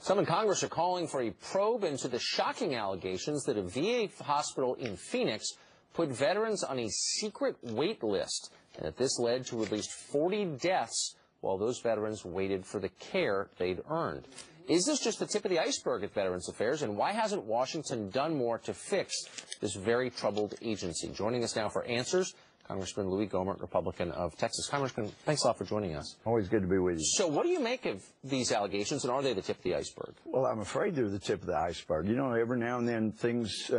Some in Congress are calling for a probe into the shocking allegations that a VA hospital in Phoenix put veterans on a secret wait list, and that this led to at least 40 deaths while those veterans waited for the care they'd earned. Is this just the tip of the iceberg at Veterans Affairs, and why hasn't Washington done more to fix this very troubled agency? Joining us now for answers, Congressman Louis Gohmert, Republican of Texas. Congressman, thanks a lot for joining us. Always good to be with you. So what do you make of these allegations, and are they the tip of the iceberg? Well, I'm afraid they're the tip of the iceberg. You know, every now and then things,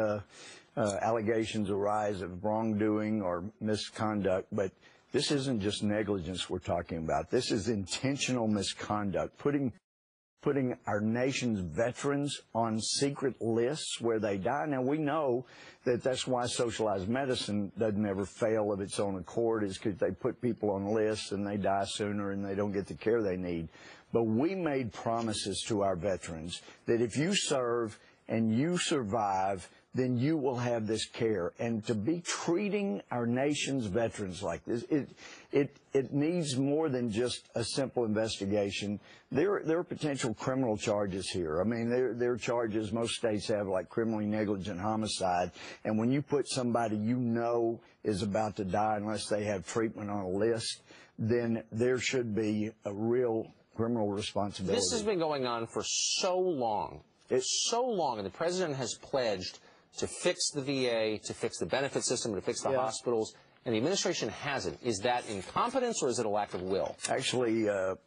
allegations arise of wrongdoing or misconduct, but this isn't just negligence we're talking about. This is intentional misconduct, putting our nation's veterans on secret lists where they die. Now, we know that that's why socialized medicine doesn't ever fail of its own accord, is because they put people on lists and they die sooner and they don't get the care they need. But we made promises to our veterans that if you serve and you survive, then you will have this care. And to be treating our nation's veterans like this, it needs more than just a simple investigation. There are potential criminal charges here. I mean, there are charges most states have, like criminally negligent homicide. And when you put somebody you know is about to die unless they have treatment on a list, then there should be a real criminal responsibility. This has been going on for so long. It's so long, and the president has pledged to fix the VA, to fix the benefit system, to fix the hospitals, and the administration hasn't. Is that incompetence, or is it a lack of will? Actually,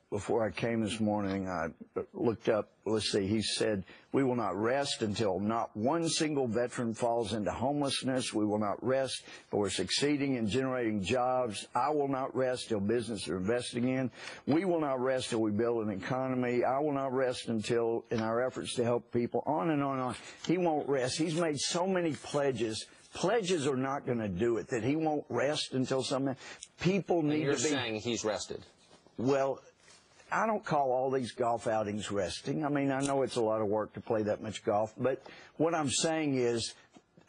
before I came this morning, I looked up, let's see, he said, we will not rest until not one single veteran falls into homelessness. We will not rest, but we're succeeding in generating jobs. I will not rest till businesses are investing in. We will not rest till we build an economy. I will not rest until, in our efforts to help people, on and on and on. He won't rest. He's made so many pledges. Pledges are not going to do it, that he won't rest until something. People need to be... You're saying he's rested. Well, I don't call all these golf outings resting. I mean, I know it's a lot of work to play that much golf, but what I'm saying is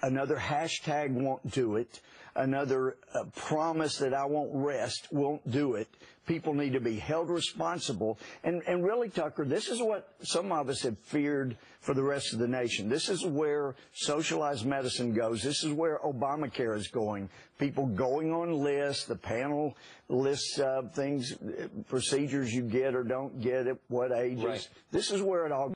another hashtag won't do it. Another promise that I won't rest won't do it. People need to be held responsible. And really, Tucker, this is what some of us have feared for the rest of the nation. This is where socialized medicine goes. This is where Obamacare is going. People going on lists, the panel lists things, procedures you get or don't get at what ages. Right. This is where it all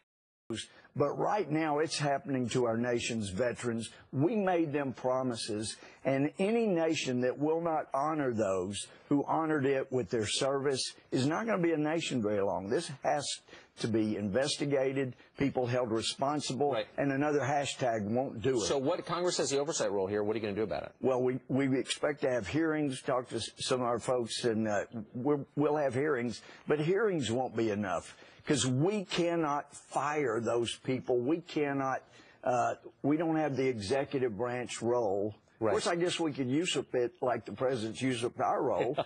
goes. But right now, it's happening to our nation's veterans. We made them promises, and any nation that will not honor those who honored it with their service is not going to be a nation very long. This has to be investigated, people held responsible, and another hashtag won't do it. So what Congress has the oversight role here. What are you going to do about it? Well, we expect to have hearings, talk to some of our folks, and we'll have hearings, but hearings won't be enough. Because we cannot fire those people. We cannot, we don't have the executive branch role. Right. Of course, I guess we could usurp it like the president's usurped our role.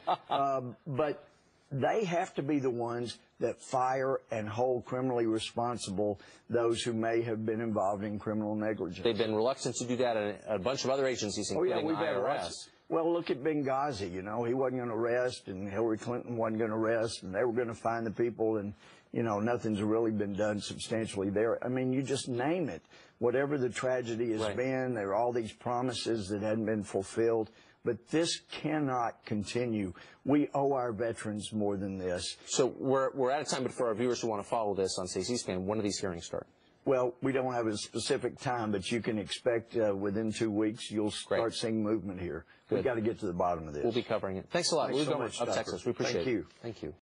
But they have to be the ones that fire and hold criminally responsible those who may have been involved in criminal negligence. They've been reluctant to do that in a bunch of other agencies, including the IRS. Well, look at Benghazi. You know, he wasn't going to arrest, and Hillary Clinton wasn't going to arrest, and they were going to find the people, and you know, nothing's really been done substantially there. I mean, you just name it. Whatever the tragedy has been, there are all these promises that hadn't been fulfilled. But this cannot continue. We owe our veterans more than this. So we're out of time, but for our viewers who want to follow this on C-SPAN, when do these hearings start? Well, we don't have a specific time, but you can expect within 2 weeks you'll start seeing movement here. We've got to get to the bottom of this. We'll be covering it. Thanks a lot. Thanks so much, of Texas. We appreciate it. Thank you. Thank you.